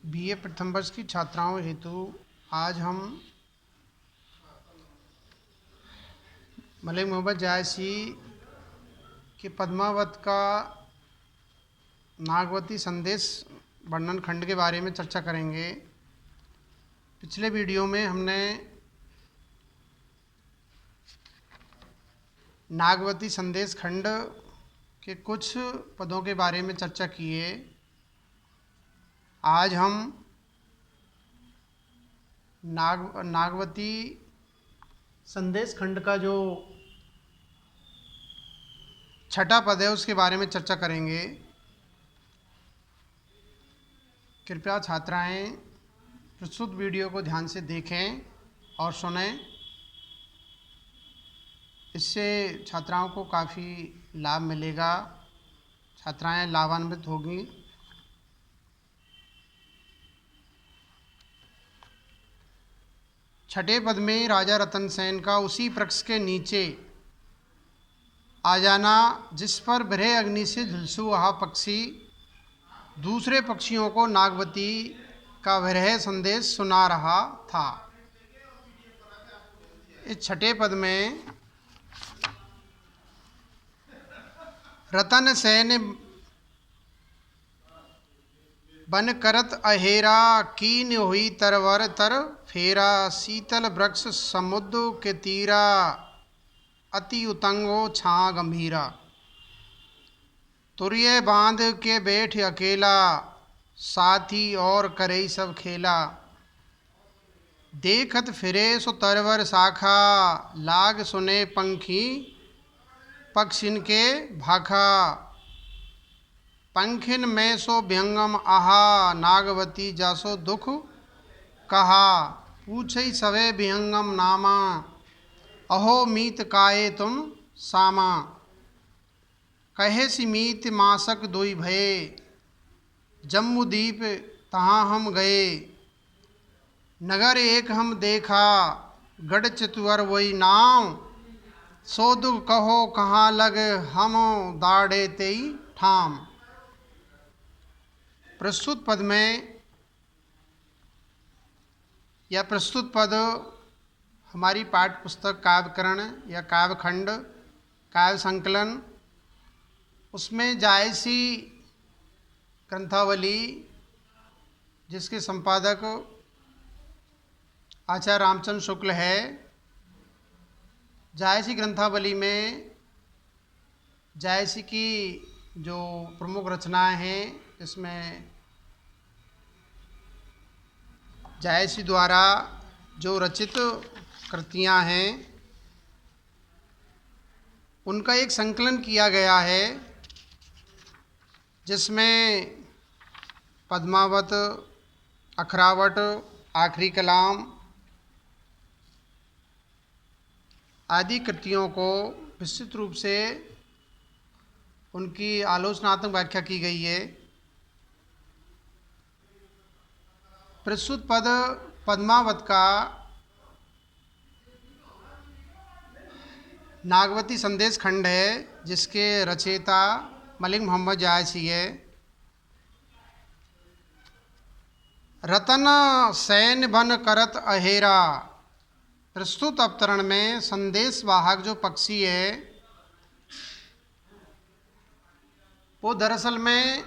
BA प्रथम वर्ष की छात्राओं हेतु आज हम मलिक मोहम्मद जायसी के पद्मावत का नागवती संदेश वर्णन खंड के बारे में चर्चा करेंगे। पिछले वीडियो में हमने नागवती संदेश खंड के कुछ पदों के बारे में चर्चा की है। आज हम नागवती संदेश खंड का जो छठा पद है उसके बारे में चर्चा करेंगे। कृपया छात्राएं प्रस्तुत वीडियो को ध्यान से देखें और सुनें। इससे छात्राओं को काफ़ी लाभ मिलेगा, छात्राएं लाभान्वित होंगी। छठे पद में राजा रतन सेन का उसी वृक्ष के नीचे आ जाना जिस पर ब्रह्म अग्नि से झुलसू वह पक्षी दूसरे पक्षियों को नागवती का विरह संदेश सुना रहा था। इस छठे पद में रतन सेन बन करत अहेरा कीन हुई तरवर तर फेरा शीतल वृक्ष समुद्र के तीरा अति उतंगो छा गंभीरा तुरिये बांध के बैठ अकेला साथी और करे सब खेला देखत फिरे सो तरवर शाखा लाग सुने पंखी पक्षिन के भाखा पंखिन में सो व्यंगम आहा नागवती जासो दुख कहा पूछई सवे विहंगम नामा अहो मीत काये तुम सामा कहे सी मीत मासक दोई भये जम्बूदीप तहाँ हम गए नगर एक हम देखा गढ़ चितवर वही नाम सो दुख कहो कहाँ लग हम दाड़े तेई ठाम। प्रस्तुत पद में यह प्रस्तुत पद हमारी पाठ्य पुस्तक काव्यकरण या काव्यखंड काव्य संकलन उसमें जायसी ग्रंथावली जिसके संपादक आचार्य रामचंद्र शुक्ल है, जायसी ग्रंथावली में जायसी की जो प्रमुख रचनाएं हैं इसमें जायसी द्वारा जो रचित कृतियां हैं उनका एक संकलन किया गया है जिसमें पद्मावत, अखरावट, आखिरी कलाम आदि कृतियों को विस्तृत रूप से उनकी आलोचनात्मक व्याख्या की गई है। प्रस्तुत पद पद्मावत का नागवती संदेश खंड है जिसके रचयिता मलिक मोहम्मद जायसी है। रतन सेन बन करत अहेरा प्रस्तुत अवतरण में संदेश वाहक जो पक्षी है वो दरअसल में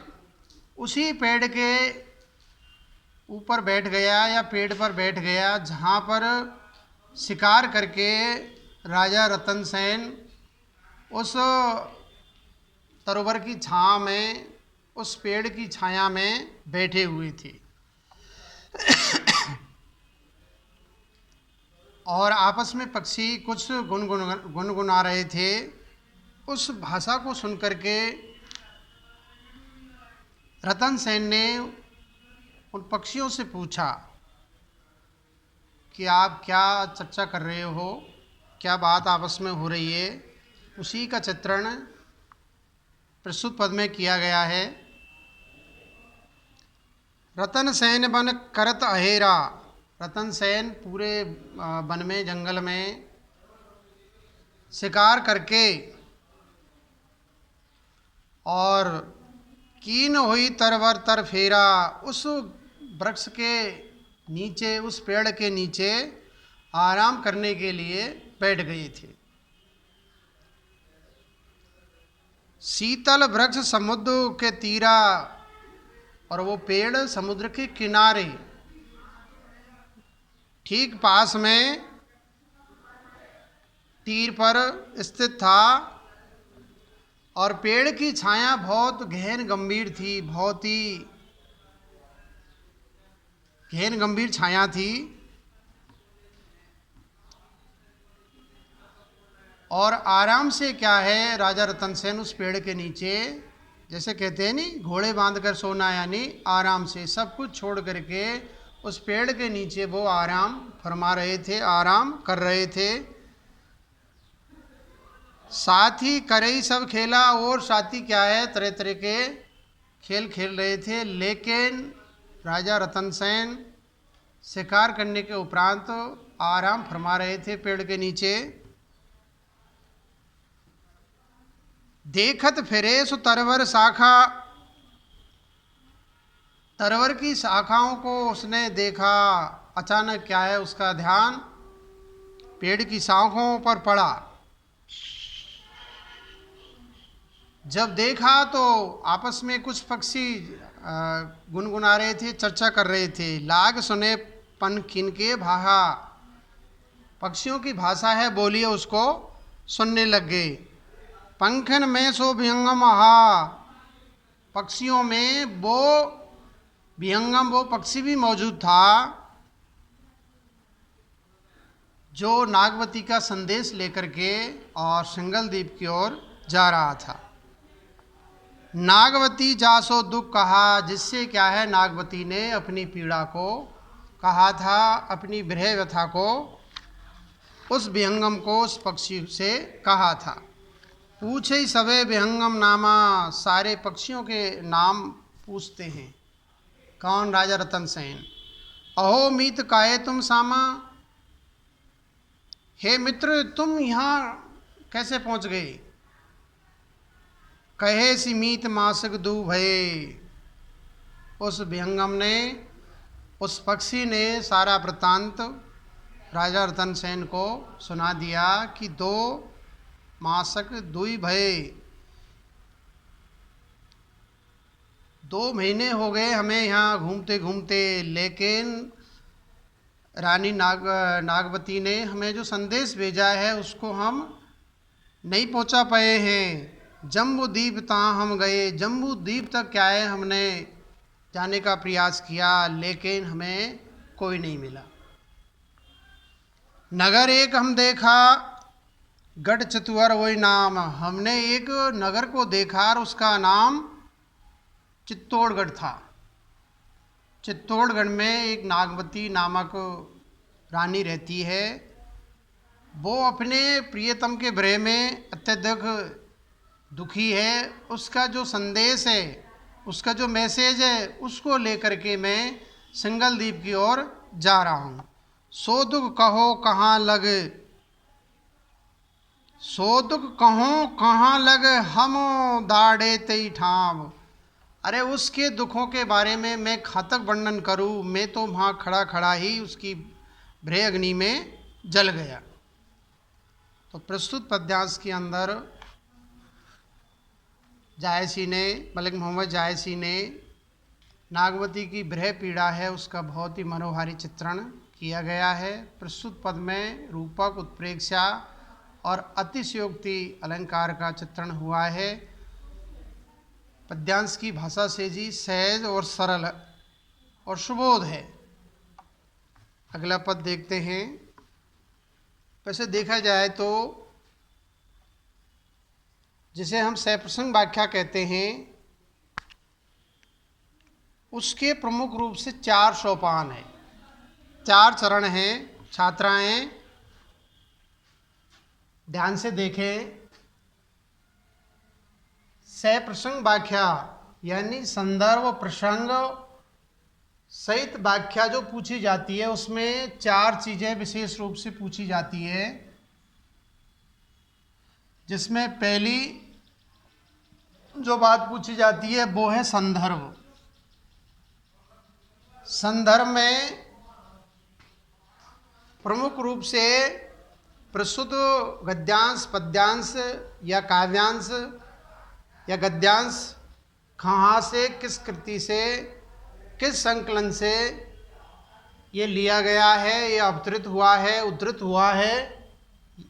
उसी पेड़ के ऊपर बैठ गया या पेड़ पर बैठ गया जहाँ पर शिकार करके राजा रतन सेन उस सरोवर की छाँव में उस पेड़ की छाया में बैठे हुए थे और आपस में पक्षी कुछ गुनगुना रहे थे। उस भाषा को सुनकर के रतन सेन ने उन पक्षियों से पूछा कि आप क्या चर्चा कर रहे हो, क्या बात आपस में हो रही है। उसी का चित्रण प्रस्तुत पद में किया गया है। रतन सेन बन करत अहेरा, रतन सेन पूरे वन में जंगल में शिकार करके और कीन हुई तरवर तर फेरा उस वृक्ष के नीचे, उस पेड़ के नीचे आराम करने के लिए बैठ गए थे। शीतल वृक्ष समुद्र के तीरा, और वो पेड़ समुद्र के किनारे ठीक पास में तीर पर स्थित था। और पेड़ की छाया बहुत गहन गंभीर थी, बहुत ही गहन गंभीर छाया थी। और आराम से क्या है, राजा रतन सेन उस पेड़ के नीचे, जैसे कहते हैं नहीं, घोड़े बांध कर सोना, यानी आराम से सब कुछ छोड़ करके उस पेड़ के नीचे वो आराम फरमा रहे थे, आराम कर रहे थे। साथी करई सब खेला, और साथी क्या है, तरह तरह के खेल खेल रहे थे। लेकिन राजा रतन सेन शिकार करने के उपरांत आराम फरमा रहे थे पेड़ के नीचे। देखत फिरे सो तरवर शाखा, तरवर की शाखाओं को उसने देखा। अचानक क्या है, उसका ध्यान पेड़ की शाखाओं पर पड़ा। जब देखा तो आपस में कुछ पक्षी गुनगुना रहे थे, चर्चा कर रहे थे। लाग सुने पन किनके भाहा, पक्षियों की भाषा है, बोलिए, उसको सुनने लग गए। पंखन में सो विहंगम आहा, पक्षियों में वो विहंगम, वो पक्षी भी मौजूद था जो नागवती का संदेश लेकर के और सिंगल द्वीप की ओर जा रहा था। नागवती जासो दुख कहा, जिससे क्या है, नागवती ने अपनी पीड़ा को कहा था, अपनी विरह व्यथा को उस विहंगम को, उस पक्षी से कहा था। पूछे सवे विहंगम नामा, सारे पक्षियों के नाम पूछते हैं। कौन? राजा रतन सेन। अहो मीत काये तुम सामा, हे मित्र तुम यहाँ कैसे पहुँच गए। कहे सी मीत मासक दू भये, उस विहंगम ने, उस पक्षी ने सारा वृत्तांत राजा रतन सेन को सुना दिया कि 2 मासक दुई भये, 2 महीने हो गए हमें यहाँ घूमते घूमते, लेकिन रानी नागवती ने हमें जो संदेश भेजा है उसको हम नहीं पहुँचा पाए हैं। जम्बू द्वीप तहाँ हम गए, जम्बू द्वीप तक क्या है, हमने जाने का प्रयास किया, लेकिन हमें कोई नहीं मिला। नगर एक हम देखा, गढ़ चतुअर वही नाम, हमने एक नगर को देखा और उसका नाम चित्तौड़गढ़ था। चित्तौड़गढ़ में एक नागवती नामक रानी रहती है। वो अपने प्रियतम के विरह में अत्यधिक दुखी है। उसका जो संदेश है, उसका जो मैसेज है, उसको लेकर के मैं सिंगल द्वीप की ओर जा रहा हूँ। सो दुख कहो कहाँ लग, सो दुख कहो कहाँ लग, हम दाड़े तई ठाम। अरे उसके दुखों के बारे में मैं खातक वर्णन करूँ, मैं तो वहाँ खड़ा खड़ा ही उसकी भ्रे अग्नि में जल गया। तो प्रस्तुत पद्यांश के अंदर जायसी ने, मलिक मोहम्मद जायसी ने नागवती की भ्रह पीड़ा है उसका बहुत ही मनोहारी चित्रण किया गया है। प्रस्तुत पद में रूपक, उत्प्रेक्षा और अतिशयोक्ति अलंकार का चित्रण हुआ है। पद्यांश की भाषा से जी सहज और सरल और सुबोध है। अगला पद देखते हैं। वैसे देखा जाए तो जिसे हम सप्रसंग व्याख्या कहते हैं, उसके प्रमुख रूप से 4 सोपान है, 4 चरण हैं। छात्राएं ध्यान से देखें। सप्रसंग व्याख्या यानी संदर्भ प्रसंग सहित व्याख्या जो पूछी जाती है, उसमें 4 चीजें विशेष रूप से पूछी जाती है, जिसमें पहली जो बात पूछी जाती है वो है संदर्भ। संदर्भ में प्रमुख रूप से प्रस्तुत गद्यांश, पद्यांश या काव्यांश या गद्यांश कहाँ से, किस कृति से, किस संकलन से ये लिया गया है, ये अवतरित हुआ है, उद्धृत हुआ है,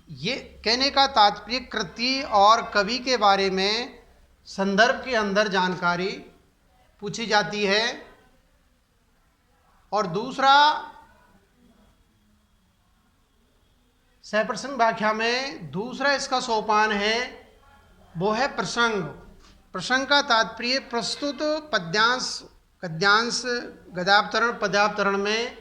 ये कहने का तात्पर्य कृति और कवि के बारे में संदर्भ के अंदर जानकारी पूछी जाती है। और दूसरा, सहप्रसंग व्याख्या में दूसरा इसका सोपान है, वो है प्रसंग। प्रसंग का तात्पर्य प्रस्तुत पद्यांश, गद्यांश, गद्यावतरण, पद्यावतरण में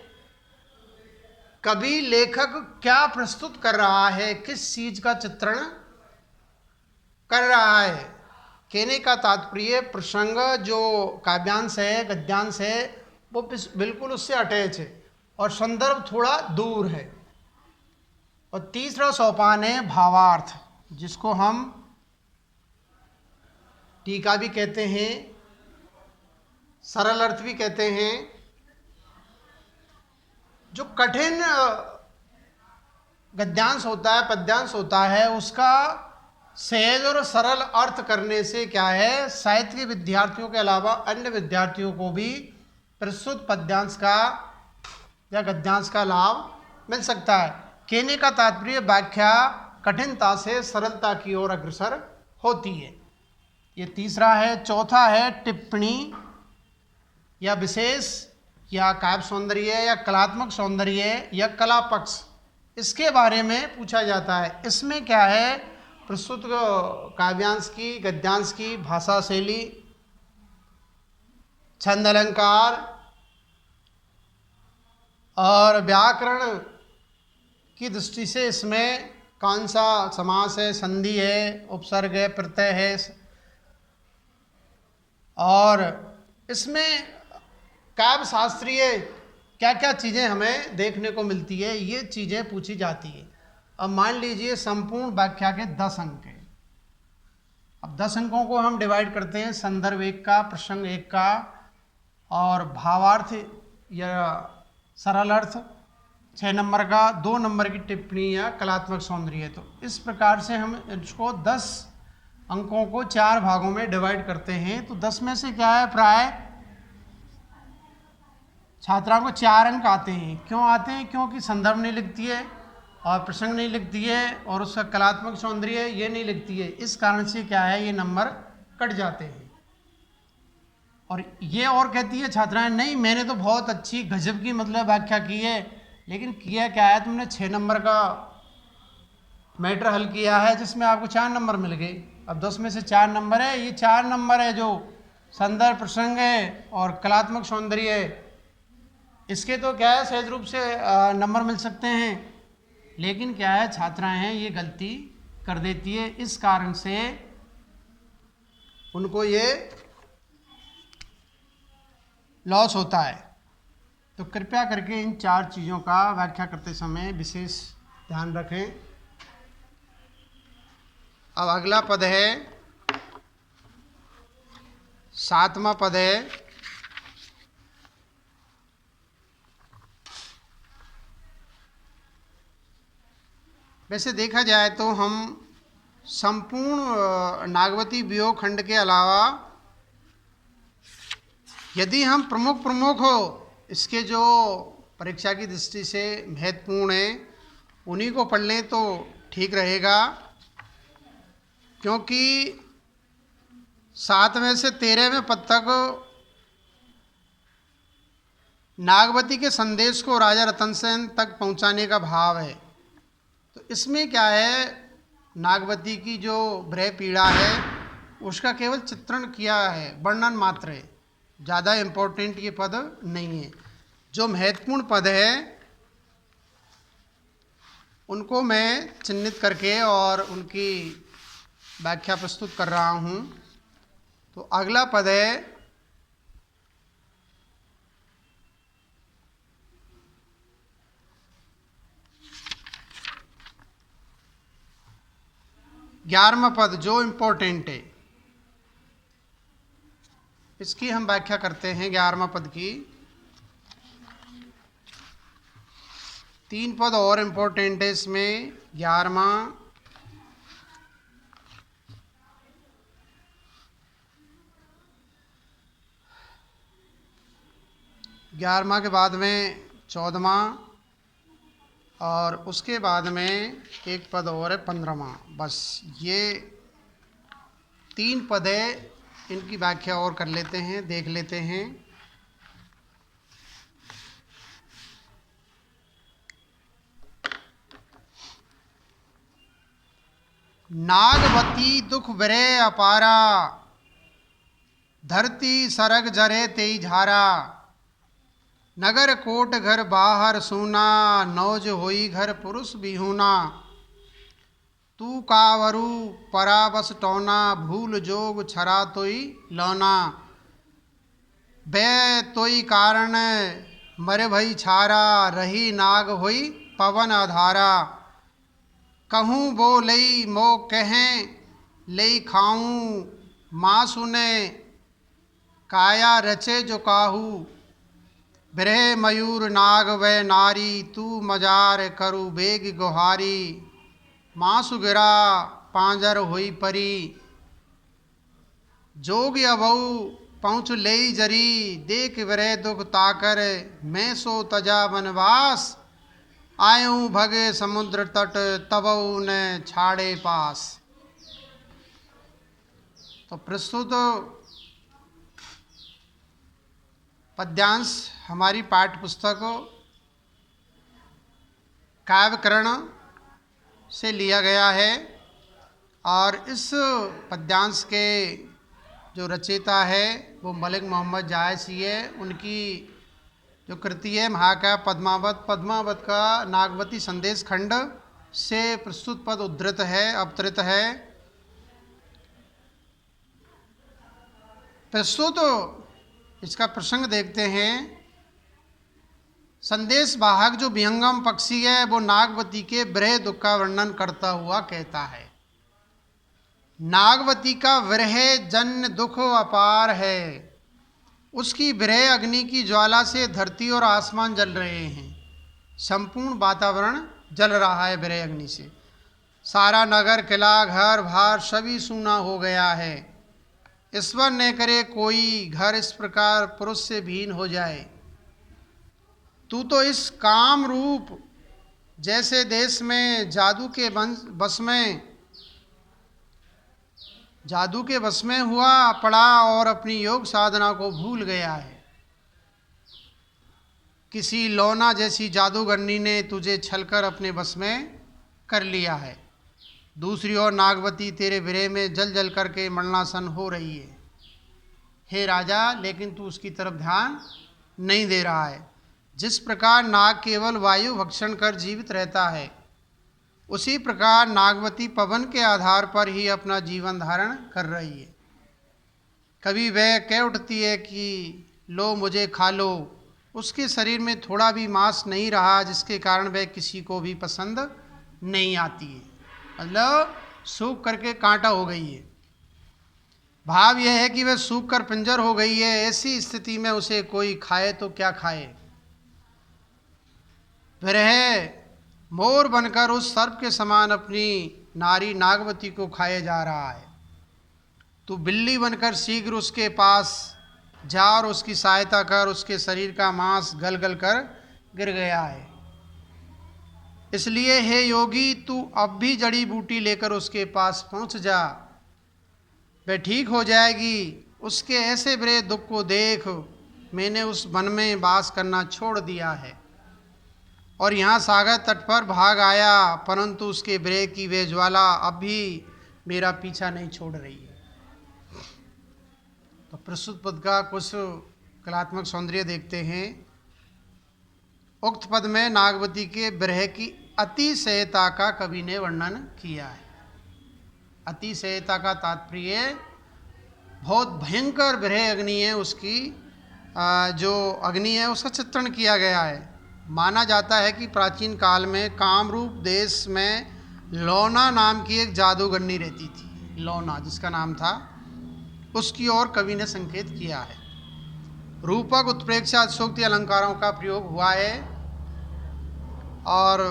कवि लेखक क्या प्रस्तुत कर रहा है, किस चीज का चित्रण कर रहा है। कहने का तात्पर्य प्रसंग जो काव्यांश है, गद्यांश है, वो बिल्कुल उससे अटैच है और संदर्भ थोड़ा दूर है। और तीसरा सोपान है भावार्थ, जिसको हम टीका भी कहते हैं, सरल अर्थ भी कहते हैं। जो कठिन गद्यांश होता है, पद्यांश होता है, उसका सहज और सरल अर्थ करने से क्या है, साहित्य के विद्यार्थियों के अलावा अन्य विद्यार्थियों को भी प्रस्तुत पद्यांश का या गद्यांश का लाभ मिल सकता है। कहने का तात्पर्य व्याख्या कठिनता से सरलता की ओर अग्रसर होती है। ये तीसरा है। चौथा है टिप्पणी या विशेष या काव्य सौंदर्य या कलात्मक सौंदर्य या कला पक्ष, इसके बारे में पूछा जाता है। इसमें क्या है, प्रस्तुत काव्यांश की, गद्यांश की भाषा शैली, छंद अलंकार और व्याकरण की दृष्टि से इसमें कौन सा समास है, संधि है, उपसर्ग है, प्रत्यय है, और इसमें काव्य शास्त्रीय क्या क्या चीज़ें हमें देखने को मिलती है, ये चीज़ें पूछी जाती है। अब मान लीजिए संपूर्ण व्याख्या के 10 अंक हैं। अब 10 अंकों को हम डिवाइड करते हैं, संदर्भ 1 का, प्रसंग 1 का और भावार्थ या सरल अर्थ 6 नंबर का, 2 नंबर की टिप्पणी या कलात्मक सौंदर्य। तो इस प्रकार से हम इसको 10 अंकों को 4 भागों में डिवाइड करते हैं। तो 10 में से क्या है, प्राय छात्रा को 4 अंक आते हैं। क्यों आते हैं? क्योंकि संदर्भ नहीं लिखती है और प्रसंग नहीं लिखती है और उसका कलात्मक सौंदर्य ये नहीं लिखती है। इस कारण से क्या है, ये नंबर कट जाते हैं। और ये और कहती है छात्राएं, नहीं मैंने तो बहुत अच्छी गजब की मतलब व्याख्या की है, लेकिन किया क्या है, तुमने 6 नंबर का मैटर हल किया है जिसमें आपको 4 नंबर मिल गए। अब 10 में से 4 नंबर है, ये 4 नंबर है जो संदर्भ, प्रसंग है और कलात्मक सौंदर्य है। इसके तो क्या है, सहज रूप से नंबर मिल सकते हैं, लेकिन क्या है, छात्राएं हैं ये गलती कर देती है। इस कारण से उनको ये लॉस होता है। तो कृपया करके इन 4 चीज़ों का व्याख्या करते समय विशेष ध्यान रखें। अब अगला पद है, 7वां पद है, वैसे देखा जाए तो हम संपूर्ण नागवती वियोग खंड के अलावा यदि हम प्रमुख हो इसके जो परीक्षा की दृष्टि से महत्वपूर्ण है उन्हीं को पढ़ लें तो ठीक रहेगा, क्योंकि 7वें से 13वें पद तक नागवती के संदेश को राजा रतन सेन तक पहुंचाने का भाव है। तो इसमें क्या है, नागवती की जो भ्रय पीड़ा है उसका केवल चित्रण किया है, वर्णन मात्र है, ज़्यादा इम्पोर्टेंट ये पद नहीं है। जो महत्वपूर्ण पद है उनको मैं चिन्हित करके और उनकी व्याख्या प्रस्तुत कर रहा हूँ। तो अगला पद है, ग्यारहवां पद जो इम्पोर्टेंट है, इसकी हम व्याख्या करते हैं 11वां पद की। 3 पद और इम्पोर्टेंट है इसमें। 11वां, 11वां के बाद में 14वां और उसके बाद में एक पद और है 15वां। बस ये 3 पद है, इनकी व्याख्या और कर लेते हैं, देख लेते हैं। नागवती दुख बरे अपारा, धरती सरग जरे तेई झारा। नगर कोट घर बाहर सूना, नौज होई घर पुरुष बिहूना। तू कावरु पराबस टौना, भूल जोग छरा तोई लौना। बै तोई कारण मरे भई छारा, रही नाग होई पवन अधारा। कहूँ बो लई मो कहें लई खाऊं, माँ सुने काया रचे जो काहू। बिरह मयूर नाग वै नारी, तू मजार करु बेग गुहारी। मासु गिरा पांजर हुई परी, जोग अबऊ पहुँच लेई जरी। देख बिरह दुख ताकर मैं सो तजा वनवास। आयूं भगे समुद्र तट, तबऊ ने छाड़े पास। तो प्रस्तुत पद्यांश हमारी पाठ्य पुस्तक काव्यकरण से लिया गया है और इस पद्यांश के जो रचयिता है वो मलिक मोहम्मद जायसी है। उनकी जो कृति है महाकाव्य पद्मावत, पद्मावत का नागवती संदेश खंड से प्रस्तुत पद उद्धृत है, अवतरित है। प्रस्तुत इसका प्रसंग देखते हैं। संदेश वाहक जो विहंगम पक्षी है वो नागवती के विरह दुख का वर्णन करता हुआ कहता है, नागवती का विरह जन्य दुख अपार है। उसकी विरह अग्नि की ज्वाला से धरती और आसमान जल रहे हैं। संपूर्ण वातावरण जल रहा है विरह अग्नि से। सारा नगर, किला, घर बार सभी सूना हो गया है। ईश्वर न करे कोई घर इस प्रकार पुरुष से भीन हो जाए। तू तो इस काम रूप जैसे देश में जादू के बस में हुआ पड़ा और अपनी योग साधना को भूल गया है। किसी लौना जैसी जादूगरनी ने तुझे छलकर अपने बस में कर लिया है। दूसरी ओर नागवती तेरे विरह में जल जल करके मरणासन हो रही है। हे राजा, लेकिन तू उसकी तरफ ध्यान नहीं दे रहा है। जिस प्रकार नाग केवल वायु भक्षण कर जीवित रहता है, उसी प्रकार नागवती पवन के आधार पर ही अपना जीवन धारण कर रही है। कभी वह कह उठती है कि लो मुझे खा लो। उसके शरीर में थोड़ा भी मांस नहीं रहा, जिसके कारण वह किसी को भी पसंद नहीं आती है। मतलब सूख करके कांटा हो गई है। भाव यह है कि वह सूख कर पिंजर हो गई है। ऐसी स्थिति में उसे कोई खाए तो क्या खाए। विरह मोर बनकर उस सर्प के समान अपनी नारी नागवती को खाए जा रहा है। तू बिल्ली बनकर शीघ्र उसके पास जा और उसकी सहायता कर। उसके शरीर का मांस गल गल कर गिर गया है। इसलिए हे योगी, तू अब भी जड़ी बूटी लेकर उसके पास पहुंच जा, वह ठीक हो जाएगी। उसके ऐसे बुरे दुख को देख, मैंने उस वन में वास करना छोड़ दिया है और यहाँ सागर तट पर भाग आया, परंतु उसके विरह की वे ज्वाला अब भी मेरा पीछा नहीं छोड़ रही है। तो प्रस्तुत पद का कुछ कलात्मक सौंदर्य देखते हैं। उक्त पद में नागवती के विरह की अतिशयता का कवि ने वर्णन किया है। अतिशयता का तात्पर्य बहुत भयंकर विरह अग्नि है, उसकी जो अग्नि है उसका चित्रण किया गया है। माना जाता है कि प्राचीन काल में कामरूप देश में लौना नाम की एक जादूगरनी रहती थी। लौना जिसका नाम था, उसकी ओर कवि ने संकेत किया है। रूपक, उत्प्रेक्षा, अतिशयोक्ति अलंकारों का प्रयोग हुआ है और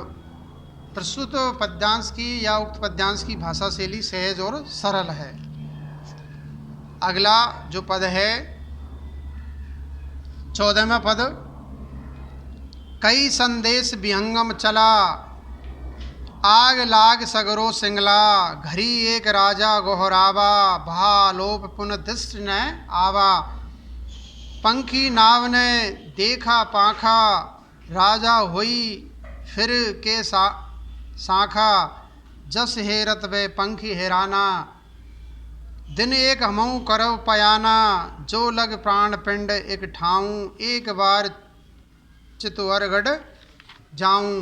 प्रस्तुत पद्यांश की या उक्त पद्यांश की भाषा शैली सहज और सरल है। अगला जो पद है 14वां पद, कई संदेश विहंगम चला, आग लाग सगरो सिंगला, घरी एक राजा गोहरावा, भा लोप पुन दृष्टि न आवा, पंखी नाव ने देखा पाखा, राजा हुई फिर के साखा, जस हेरत वे पंखी हेराना, दिन एक हमऊ करव पयाना, जो लग प्राण पिंड एक ठाऊं, एक बार चितवरगढ़ जाऊं,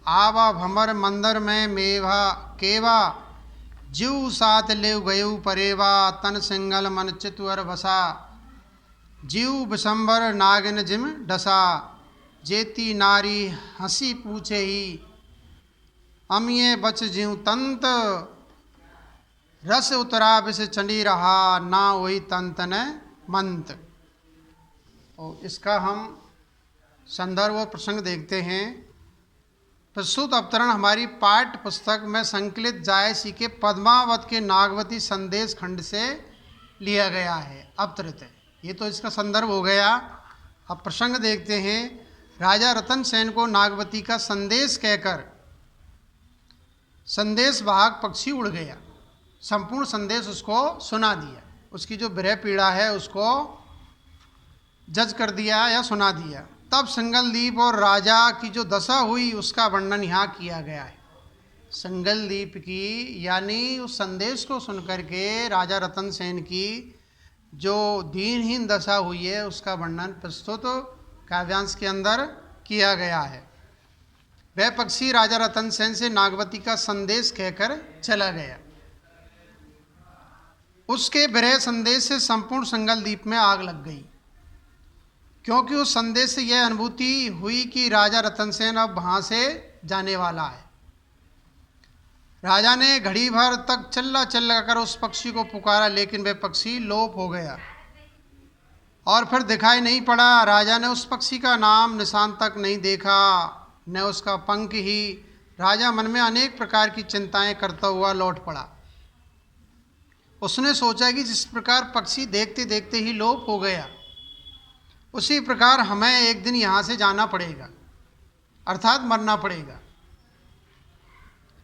आवा भमर मंदिर में मेवा केवा, जीव साथ ले गयु परेवा, तन सिंगल मन चितवर बसा, जीव बिशंबर नागिन जिम डसा, जेती नारी हंसी पूछे ही, अमिये बच जीव तंत, रस उतरा विष चंडी रहा, ना वही तंत न मंत। और इसका हम संदर्भ और प्रसंग देखते हैं। प्रस्तुत अवतरण हमारी पाठ्य पुस्तक में संकलित जायसी के पद्मावत के नागवती संदेश खंड से लिया गया है, अवतरित है। ये तो इसका संदर्भ हो गया। अब प्रसंग देखते हैं। राजा रतन सेन को नागवती का संदेश कहकर संदेश वाहक पक्षी उड़ गया, संपूर्ण संदेश उसको सुना दिया, उसकी जो विरह पीड़ा है उसको जज कर दिया या सुना दिया। तब सिंगलदीप और राजा की जो दशा हुई उसका वर्णन यहाँ किया गया है। सिंगलदीप की यानी उस संदेश को सुनकर के राजा रतन सेन की जो दीनहीन दशा हुई है उसका वर्णन प्रस्तुत काव्यांश के अंदर किया गया है। वह पक्षी राजा रतन सेन से नागवती का संदेश कहकर चला गया। उसके विरह संदेश से संपूर्ण सिंगलदीप में आग लग गई, क्योंकि उस संदेश से यह अनुभूति हुई कि राजा रतन सेन अब वहाँ से जाने वाला है। राजा ने घड़ी भर तक चिल्ला कर उस पक्षी को पुकारा, लेकिन वह पक्षी लोप हो गया और फिर दिखाई नहीं पड़ा। राजा ने उस पक्षी का नाम निशान तक नहीं देखा, न उसका पंख ही। राजा मन में अनेक प्रकार की चिंताएं करता हुआ लौट पड़ा। उसने सोचा कि जिस प्रकार पक्षी देखते देखते ही लोप हो गया, उसी प्रकार हमें एक दिन यहाँ से जाना पड़ेगा, अर्थात मरना पड़ेगा।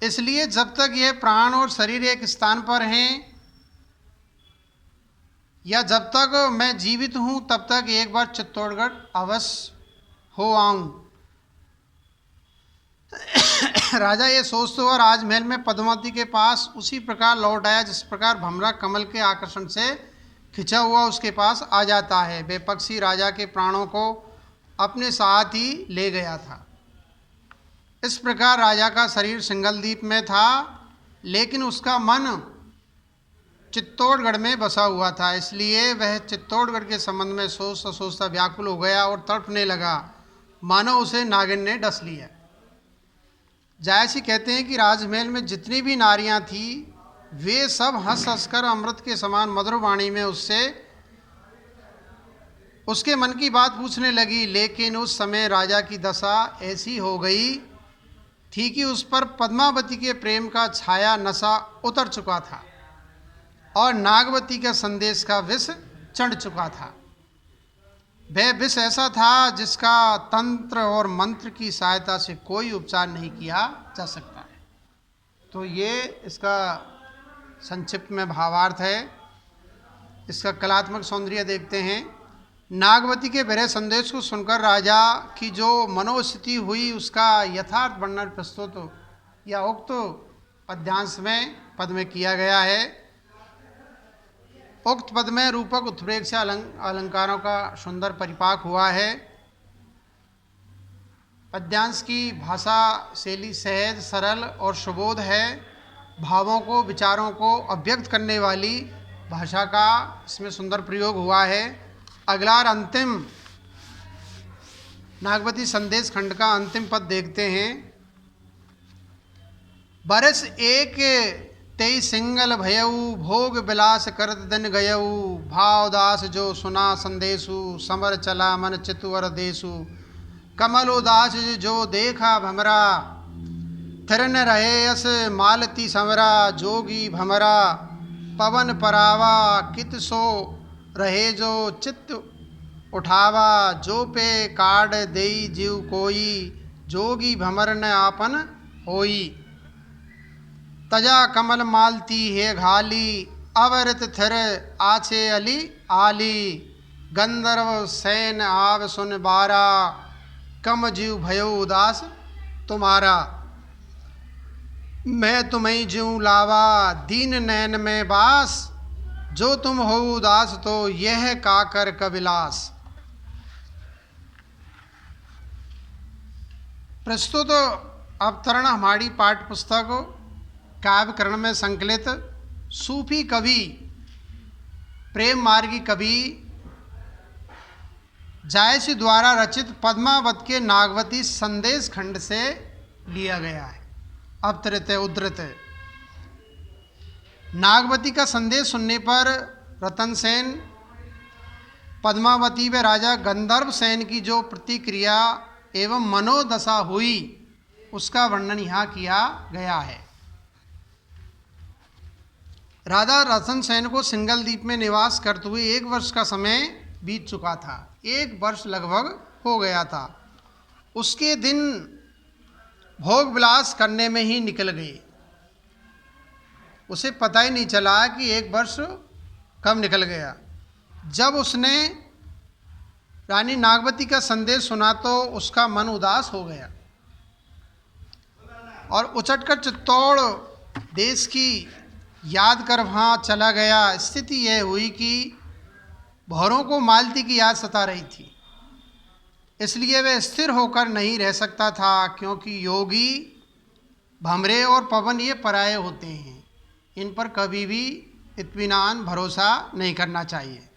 इसलिए जब तक यह प्राण और शरीर एक स्थान पर हैं या जब तक मैं जीवित हूँ तब तक एक बार चित्तौड़गढ़ अवश्य हो आऊँ। राजा ये सोचते हुआ राजमहल में पद्मावती के पास उसी प्रकार लौट आया जिस प्रकार भमरा कमल के आकर्षण से खिंचा हुआ उसके पास आ जाता है। वे पक्षी राजा के प्राणों को अपने साथ ही ले गया था। इस प्रकार राजा का शरीर सिंगलदीप में था, लेकिन उसका मन चित्तौड़गढ़ में बसा हुआ था। इसलिए वह चित्तौड़गढ़ के संबंध में सोचता सोचता व्याकुल हो गया और तड़पने लगा, मानो उसे नागिन ने डस लिया। जायसी कहते हैं कि राजमहल में जितनी भी नारियां थी वे सब हंस हंसकर अमृत के समान मधुर वाणी में उससे उसके मन की बात पूछने लगी। लेकिन उस समय राजा की दशा ऐसी हो गई थी कि उस पर पद्मावती के प्रेम का छाया नशा उतर चुका था और नागवती का संदेश का विष चढ़ चुका था। वह विष ऐसा था जिसका तंत्र और मंत्र की सहायता से कोई उपचार नहीं किया जा सकता है। तो ये इसका संक्षिप्त में भावार्थ है। इसका कलात्मक सौंदर्य देखते हैं। नागवती के विरह संदेश को सुनकर राजा की जो मनोस्थिति हुई उसका यथार्थ वर्णन प्रस्तुत या उक्त पद्यांश में पद में किया गया है। उक्त पद में रूपक उत्प्रेक्ष अलंकारों का सुंदर परिपाक हुआ है। पद्यांश की भाषा शैली सहज सरल और सुबोध है। भावों को विचारों को अभिव्यक्त करने वाली भाषा का इसमें सुंदर प्रयोग हुआ है। अगला और अंतिम नागवती संदेश खंड का अंतिम पद देखते हैं। बरस एक तेई सिंगल भयऊ, भोग विलास करत दिन गयऊ, भाव दास जो सुना संदेशु, समर चला मन चितवर देशु, कमल उदास जो देखा भमरा, थिर न रहे यस मालती संवरा, जोगी भमरा पवन परावा, कित सो रहे जो चित्त उठावा, जो पे काड देई जीव कोई, जोगी भमर न आपन होई। तजा कमल मालती है घाली, अवरत थिर आछे अली आली, गंधर्व सैन आव सुन बारा, कम जीव भयो उदास तुम्हारा। मैं तुम्हें ज्यों लावा दीन नैन में बास, जो तुम हो उदास तो यह काकर कविलास। प्रस्तुत अवतरण हमारी पाठ्य पुस्तक काव्यकरण में संकलित सूफी कवि प्रेम मार्गी कवि जायसी द्वारा रचित पद्मावत के नागवती संदेश खंड से लिया गया है। अवतरित उद्धृत। नागवती का संदेश सुनने पर रतन सेन पद्मावती व राजा गंधर्व सेन की जो प्रतिक्रिया एवं मनोदशा हुई उसका वर्णन यहाँ किया गया है। राजा रतन सेन को सिंगल द्वीप में निवास करते हुए 1 वर्ष का समय बीत चुका था। 1 वर्ष लगभग हो गया था। उसके दिन भोग विलास करने में ही निकल गए। उसे पता ही नहीं चला कि 1 वर्ष कब निकल गया। जब उसने रानी नागवती का संदेश सुना तो उसका मन उदास हो गया और उचटकर चित्तौड़ देश की याद कर वहाँ चला गया। स्थिति यह हुई कि भौरों को मालती की याद सता रही थी, इसलिए वह स्थिर होकर नहीं रह सकता था, क्योंकि योगी भमरे और पवन ये पराये होते हैं। इन पर कभी भी इत्मीनान भरोसा नहीं करना चाहिए।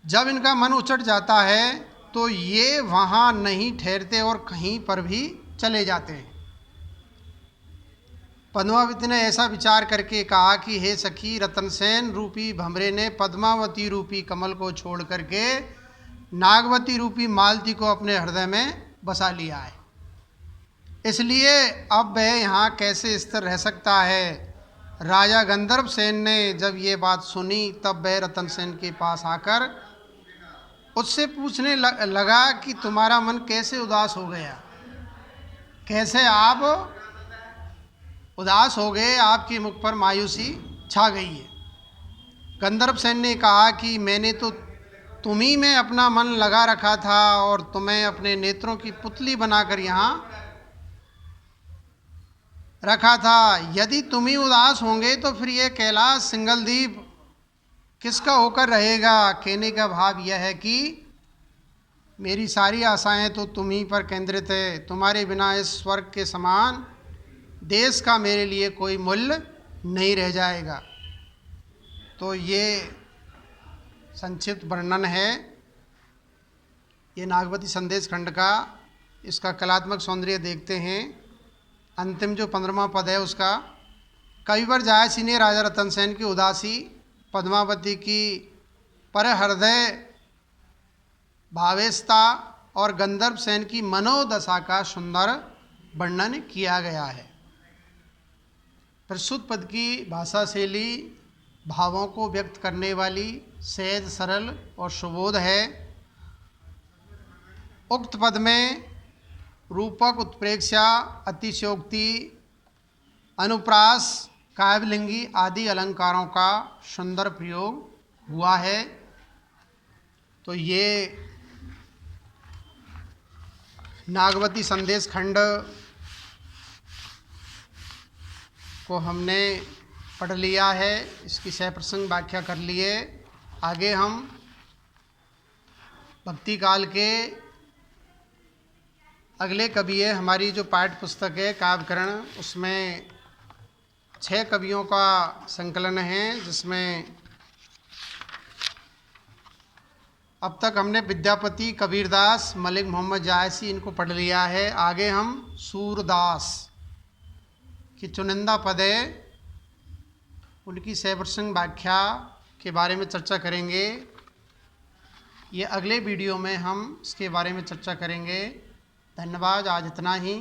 जब इनका मन उचट जाता है तो ये वहाँ नहीं ठहरते और कहीं पर भी चले जाते हैं। पद्मावती ने ऐसा विचार करके कहा कि हे सखी, रतनसेन रूपी भमरे ने पद्मावती रूपी कमल को छोड़ करके नागवती रूपी मालती को अपने हृदय में बसा लिया है, इसलिए अब वह यहाँ कैसे स्थिर रह सकता है। राजा गंधर्व सेन ने जब ये बात सुनी तब वह रतन सेन के पास आकर उससे पूछने लगा कि तुम्हारा मन कैसे उदास हो गया, कैसे आप उदास हो गए, आपके मुख पर मायूसी छा गई है। गंधर्व सेन ने कहा कि मैंने तो तुम्ही में अपना मन लगा रखा था और तुम्हें अपने नेत्रों की पुतली बनाकर यहाँ रखा था। यदि तुम ही उदास होंगे तो फिर ये कैलाश सिंगल द्वीप किसका होकर रहेगा। कहने का भाव यह है कि मेरी सारी आशाएं तो तुम ही पर केंद्रित है। तुम्हारे बिना इस स्वर्ग के समान देश का मेरे लिए कोई मूल्य नहीं रह जाएगा। तो ये संक्षिप्त वर्णन है ये नागवती संदेश खंड का। इसका कलात्मक सौंदर्य देखते हैं। अंतिम जो 15वां पद है उसका, कविवर जायसी ने राजा रतन सेन की उदासी, पद्मावती की पर हृदय भावेशता और गंधर्व सेन की मनोदशा का सुंदर वर्णन किया गया है। प्रस्तुत पद की भाषा शैली भावों को व्यक्त करने वाली सहज, सरल और सुबोध है। उक्त पद में रूपक, उत्प्रेक्षा, अतिशयोक्ति, अनुप्रास, काव्यलिंगी आदि अलंकारों का सुंदर प्रयोग हुआ है। तो ये नागवती संदेश खंड को हमने पढ़ लिया है, इसकी सहप्रसंग व्याख्या कर लिए। आगे हम भक्ति काल के अगले कवि है, हमारी जो पाठ्य पुस्तक है काव्यकरण, उसमें 6 कवियों का संकलन है, जिसमें अब तक हमने विद्यापति, कबीरदास, मलिक मोहम्मद जायसी इनको पढ़ लिया है। आगे हम सूरदास की चुनिंदा पद है, उनकी सहप्रसंग व्याख्या के बारे में चर्चा करेंगे। ये अगले वीडियो में हम इसके बारे में चर्चा करेंगे। धन्यवाद, आज इतना ही।